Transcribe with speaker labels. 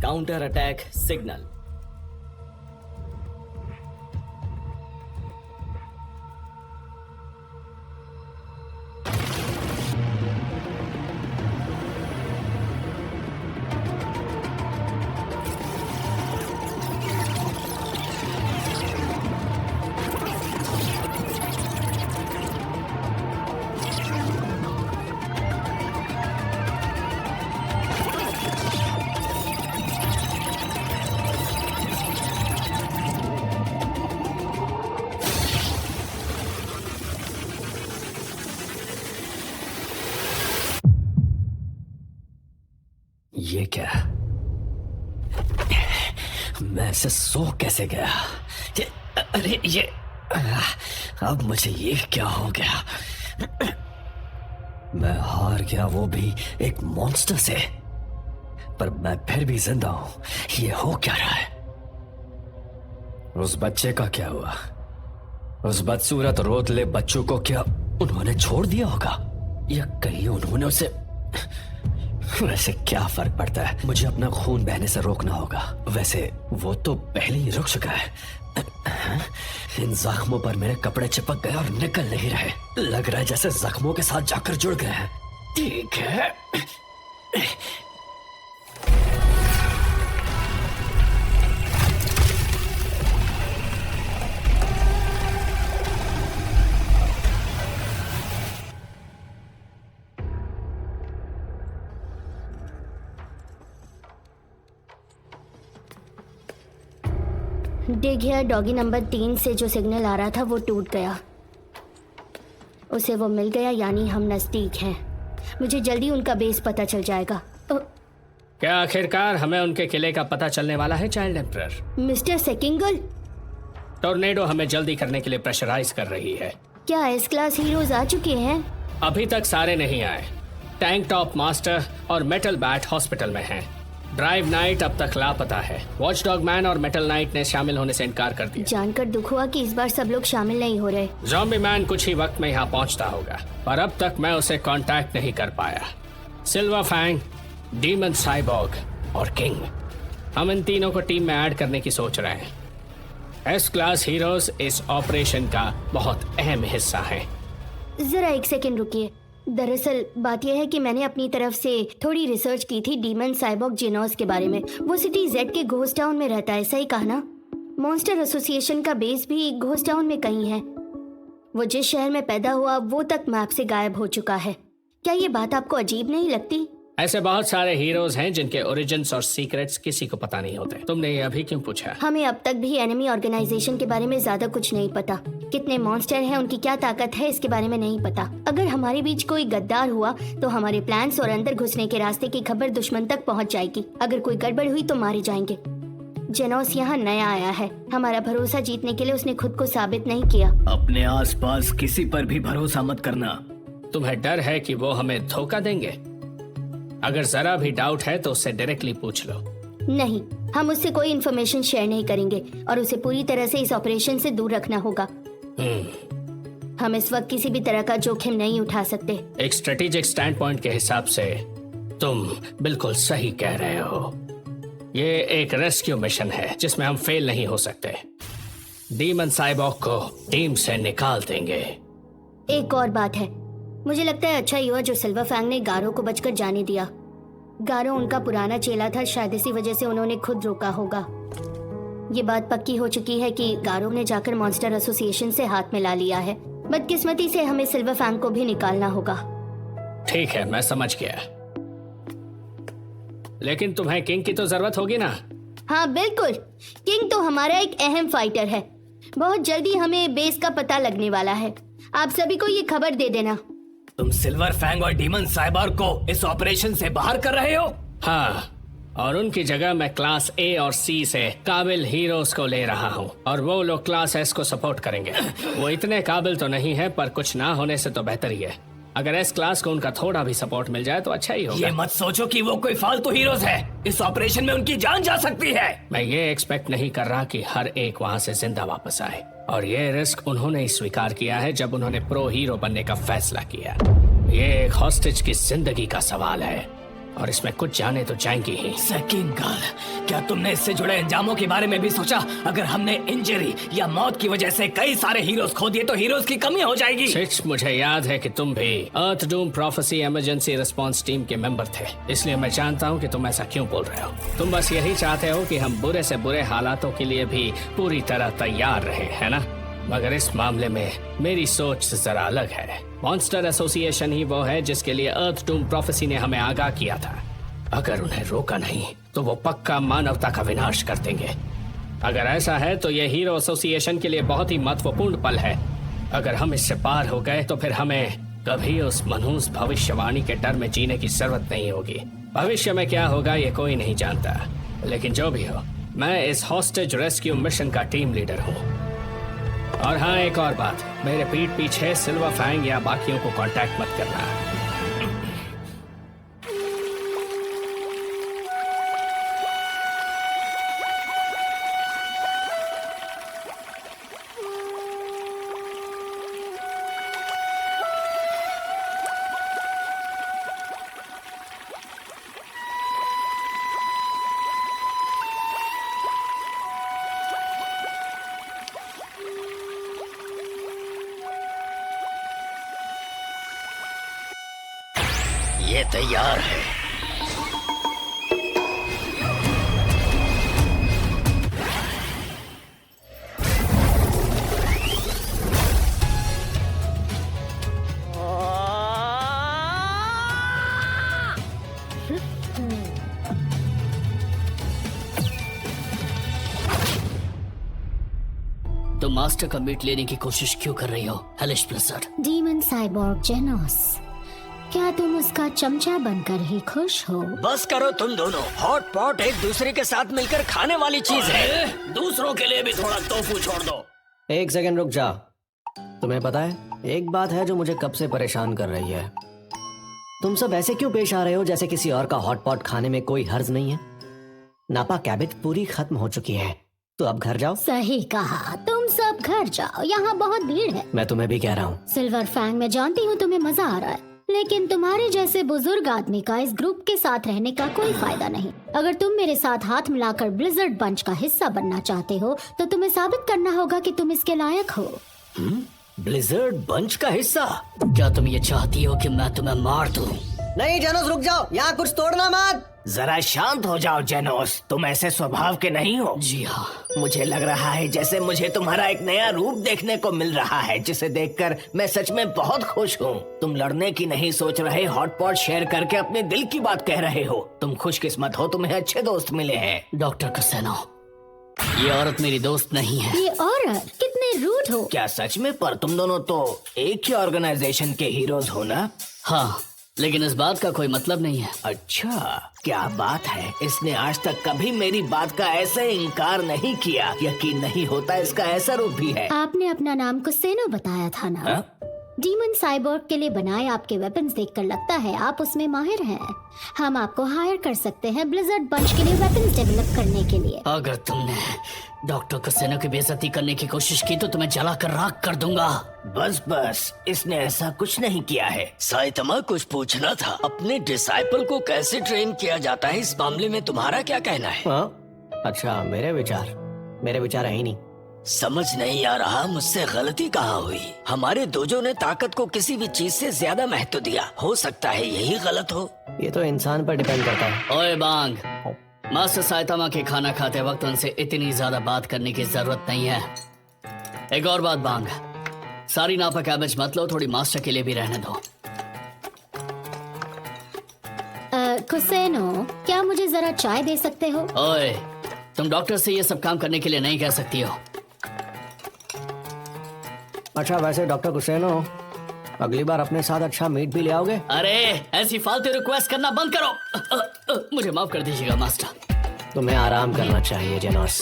Speaker 1: Counter attack signal. ये क्या? मैं ऐसे सो कैसे गया? अरे ये अब मुझे ये क्या हो गया? मैं हार गया, वो भी एक मॉन्स्टर से, पर मैं फिर भी जिंदा हूं। ये हो क्या रहा है? उस बच्चे का क्या हुआ? उस बदसूरत रोतले बच्चों को क्या उन्होंने छोड़ दिया होगा, या कहीं उन्होंने उसे... वैसे क्या फर्क पड़ता है, मुझे अपना खून बहने से रोकना होगा। वैसे वो तो पहले ही रुक चुका है। इन जख्मों पर मेरे कपड़े चिपक गए और निकल नहीं रहे। लग रहा है जैसे जख्मों के साथ जाकर जुड़ गए हैं। ठीक है,
Speaker 2: डिग हियर डॉगी नंबर 3 से जो सिग्नल आ रहा था वो टूट गया। उसे वो मिल गया, यानी हम नजदीक हैं। मुझे जल्दी उनका बेस पता चल जाएगा।
Speaker 3: क्या आखिरकार हमें उनके किले का पता चलने वाला है चाइल्ड एम्परर?
Speaker 2: मिस्टर सेकिंगल,
Speaker 3: टोर्नेडो हमें जल्दी करने के लिए प्रेशराइज कर रही है।
Speaker 2: क्या एस क्लास हीरोज आ चुके हैं?
Speaker 3: अभी तक सारे नहीं आए। टैंक टॉप मास्टर और मेटल बैट हॉस्पिटल में हैं। ड्राइव नाइट अब तक लापता है। वॉचडॉग मैन और मेटल नाइट ने शामिल होने से इनकार कर दिया।
Speaker 2: जानकर दुख हुआ कि इस बार सब लोग शामिल नहीं हो रहे।
Speaker 3: ज़ॉम्बी मैन कुछ ही वक्त में यहाँ पहुँचता होगा, पर अब तक मैं उसे कांटेक्ट नहीं कर पाया। सिल्वर फैंग, डीमन साइबॉग और किंग, हम इन तीनों को टीम में ऐड करने की सोच रहे हैं। एस क्लास हीरोज इस ऑपरेशन का बहुत अहम हिस्सा है।
Speaker 2: जरा एक सेकंड रुकिए। दरअसल बात यह है कि मैंने अपनी तरफ से थोड़ी रिसर्च की थी डीमन साइबॉग जेनोस के बारे में। वो सिटी जेड के घोस्ट टाउन में रहता है, सही कहा ना? मॉन्स्टर एसोसिएशन का बेस भी घोस्ट टाउन में कहीं है। वो जिस शहर में पैदा हुआ वो तक मैप से गायब हो चुका है। क्या ये बात आपको अजीब नहीं लगती?
Speaker 3: ऐसे बहुत सारे हीरोज हैं जिनके ओरिजिन्स और सीक्रेट्स किसी को पता नहीं होते। तुमने ये अभी क्यों पूछा?
Speaker 2: हमें अब तक भी एनिमी ऑर्गेनाइजेशन के बारे में ज्यादा कुछ नहीं पता। कितने मॉन्स्टर हैं, उनकी क्या ताकत है, इसके बारे में नहीं पता। अगर हमारे बीच कोई गद्दार हुआ तो हमारे प्लान्स और अंदर घुसने के रास्ते की खबर दुश्मन तक पहुंच जाएगी। अगर कोई गड़बड़ हुई तो मारे जाएंगे। जेनोस यहाँ नया आया है। हमारा भरोसा जीतने के लिए उसने खुद को साबित नहीं किया।
Speaker 1: अपने आसपास किसी पर भी भरोसा मत करना।
Speaker 3: तुम्हें डर है कि वो हमें धोखा देंगे? अगर जरा भी डाउट है तो उससे डायरेक्टली पूछ लो।
Speaker 2: नहीं, हम उससे कोई इन्फॉर्मेशन शेयर नहीं करेंगे और उसे पूरी तरह से इस ऑपरेशन से दूर रखना होगा। हम इस वक्त किसी भी तरह का जोखिम नहीं उठा सकते।
Speaker 3: एक स्ट्रेटेजिक स्टैंड पॉइंट के हिसाब से तुम बिल्कुल सही कह रहे हो। ये एक रेस्क्यू मिशन है जिसमें हम फेल नहीं हो सकते। डीमन साइबॉग को टीम से निकाल देंगे।
Speaker 2: एक और बात है, मुझे लगता है अच्छा ही हुआ जो सिल्वर फैंग ने गारो को बचकर जाने दिया। गारो उनका पुराना चेला था, शायद इसी वजह से उन्होंने खुद रोका होगा। ये बात पक्की हो चुकी है कि गारो ने जाकर मॉन्स्टर एसोसिएशन से हाथ मिला लिया है। बदकिस्मती से हमें सिल्वर फैंग को भी निकालना होगा।
Speaker 3: ठीक है, मैं समझ गया, लेकिन तुम्हें किंग की तो जरूरत होगी ना?
Speaker 2: हाँ बिल्कुल, किंग तो हमारा एक अहम फाइटर है। बहुत जल्दी हमें बेस का पता लगने वाला है। आप सभी को ये खबर दे देना।
Speaker 1: तुम सिल्वर फैंग और डीमन साइबॉग को इस ऑपरेशन से बाहर कर रहे हो?
Speaker 3: हाँ, और उनकी जगह मैं क्लास ए और सी से काबिल हीरोज को ले रहा हूँ और वो लोग क्लास एस को सपोर्ट करेंगे। वो इतने काबिल तो नहीं है, पर कुछ ना होने से तो बेहतर ही है। अगर एस क्लास को उनका थोड़ा भी सपोर्ट मिल जाए तो अच्छा ही होगा।
Speaker 1: ये मत सोचो कि वो कोई फालतू हीरोज है। इस ऑपरेशन में उनकी जान जा सकती है।
Speaker 3: मैं ये एक्सपेक्ट नहीं कर रहा कि हर एक वहाँ से जिंदा वापस आए, और ये रिस्क उन्होंने ही स्वीकार किया है जब उन्होंने प्रो हीरो बनने का फैसला किया। ये एक हॉस्टेज की जिंदगी का सवाल है। और इसमें कुछ जाने तो जाएंगी ही।
Speaker 4: सेकंड गर्ल, क्या तुमने इससे जुड़े अंजामों के बारे में भी सोचा? अगर हमने इंजरी या मौत की वजह से कई सारे हीरोज खो दिए तो हीरोज की कमी हो जाएगी।
Speaker 3: सिच, मुझे याद है कि तुम भी earth doom prophecy emergency response team के मेंबर थे, इसलिए मैं जानता हूँ कि तुम ऐसा क्यों बोल रहे हो। तुम बस यही चाहते हो कि हम बुरे से बुरे हालातों के लिए भी पूरी तरह तैयार रहे, है ना? मगर इस मामले में मेरी सोच जरा अलग है। मॉन्स्टर एसोसिएशन ही वो है जिसके लिए अर्थ डूम प्रोफेसी ने हमें आगाह किया था। अगर उन्हें रोका नहीं तो वो पक्का मानवता का विनाश कर देंगे। अगर ऐसा है तो ये हीरो एसोसिएशन के लिए बहुत ही महत्वपूर्ण पल है। अगर हम इससे पार हो गए तो फिर हमें कभी उस मनहूस भविष्यवाणी के डर में जीने की जरूरत नहीं होगी। भविष्य में क्या होगा ये कोई नहीं जानता, लेकिन जो भी हो, मैं इस हॉस्टेज रेस्क्यू मिशन का टीम लीडर हूँ। और हाँ, एक और बात, मेरे पीठ पीछे सिल्वर फैंग या बाकियों को कांटेक्ट मत करना।
Speaker 4: ये तैयार है।
Speaker 5: तुम मास्टर का मीट लेने की कोशिश क्यों कर रही हो, हेलिश ब्लिज़र्ड?
Speaker 2: डीमन साइबोर्ग जेनोस, क्या तुम उसका चमचा बनकर ही खुश हो?
Speaker 4: बस करो तुम दोनों। हॉट पॉट एक दूसरे के साथ मिलकर खाने वाली चीज है। दूसरों के लिए भी थोड़ा टोफू छोड़ दो।
Speaker 1: एक सेकंड रुक जा। तुम्हें पता है, एक बात है जो मुझे कब से परेशान कर रही है। तुम सब ऐसे क्यों पेश आ रहे हो जैसे किसी और का हॉट पॉट खाने में कोई हर्ज नहीं है? नापा कैबेज पूरी खत्म हो चुकी है, तो अब घर जाओ।
Speaker 2: सही कहा, तुम सब घर जाओ, यहाँ बहुत भीड़ है।
Speaker 1: मैं तुम्हें भी कह रहा हूँ।
Speaker 2: सिल्वर फैंग, मैं जानती हूँ तुम्हें मजा आ रहा है, लेकिन तुम्हारे जैसे बुजुर्ग आदमी का इस ग्रुप के साथ रहने का कोई फायदा नहीं। अगर तुम मेरे साथ हाथ मिलाकर ब्लिज़र्ड बंच का हिस्सा बनना चाहते हो तो तुम्हें साबित करना होगा कि तुम इसके लायक हो।
Speaker 4: ब्लिज़र्ड बंच का हिस्सा?
Speaker 5: क्या तुम ये चाहती हो कि मैं तुम्हें मार दूं?
Speaker 1: नहीं जेनोस, रुक जाओ, यहाँ कुछ तोड़ना मत।
Speaker 4: जरा शांत हो जाओ जेनोस, तुम ऐसे स्वभाव के नहीं हो।
Speaker 5: जी हाँ,
Speaker 4: मुझे लग रहा है जैसे मुझे तुम्हारा एक नया रूप देखने को मिल रहा है, जिसे देखकर मैं सच में बहुत खुश हूँ। तुम लड़ने की नहीं सोच रहे, हॉट पॉट शेयर करके अपने दिल की बात कह रहे हो। तुम खुशकिस्मत हो, तुम्हें अच्छे दोस्त मिले हैं।
Speaker 5: डॉक्टर कुसेनो, ये औरत मेरी दोस्त नहीं है।
Speaker 2: ये औरत, कितने रूड हो।
Speaker 4: क्या सच में? पर तुम दोनों तो एक ही ऑर्गेनाइजेशन के हीरोज हो ना?
Speaker 5: हाँ, लेकिन इस बात का कोई मतलब नहीं है।
Speaker 4: अच्छा, क्या बात है। इसने आज तक कभी मेरी बात का ऐसे इनकार नहीं किया। यकीन नहीं होता इसका ऐसा रूप भी है।
Speaker 2: आपने अपना नाम कुसेनो बताया था ना?
Speaker 4: हाँ?
Speaker 2: डीमन साइबोर्ग के लिए बनाए आपके वेपन्स देखकर लगता है आप उसमें माहिर हैं। हम आपको हायर कर सकते हैं ब्लिज़र्ड बंच के लिए वेपन्स डेवलप करने के लिए।
Speaker 5: अगर तुमने डॉक्टर कुसेनो की बेइज्जती करने की कोशिश की तो तुम्हें जलाकर राख कर दूंगा।
Speaker 4: बस बस, इसने ऐसा कुछ नहीं किया है।
Speaker 6: साइतमा, कुछ पूछना था। अपने डिसाइपल को कैसे ट्रेन किया जाता है, इस मामले में तुम्हारा क्या कहना है?
Speaker 1: हाँ? अच्छा, मेरे विचार है ही नहीं।
Speaker 6: समझ नहीं आ रहा मुझसे गलती कहाँ हुई। हमारे दोजो ने ताकत को किसी भी चीज से ज्यादा महत्व दिया। हो सकता है यही गलत हो।
Speaker 1: ये तो इंसान पर डिपेंड करता है।
Speaker 5: ओए बांग, मास्टर साइतामा के खाना खाते वक्त उनसे इतनी ज्यादा बात करने की जरूरत नहीं है। एक और बात बांग, सारी नापा कैबेज मत लो, थोड़ी मास्टर के लिए भी रहने दो।
Speaker 2: कुसेनो, क्या मुझे जरा चाय दे सकते हो?
Speaker 5: ओए, तुम डॉक्टर से ये सब काम करने के लिए नहीं कह सकती हो।
Speaker 1: अच्छा, वैसे डॉक्टर कुसेनो, अगली बार अपने साथ अच्छा मीट भी ले आओगे?
Speaker 5: अरे, ऐसी फालतू रिक्वेस्ट करना बंद करो। मुझे माफ कर दीजिएगा मास्टर।
Speaker 1: तुम्हें आराम करना चाहिए जेनोस।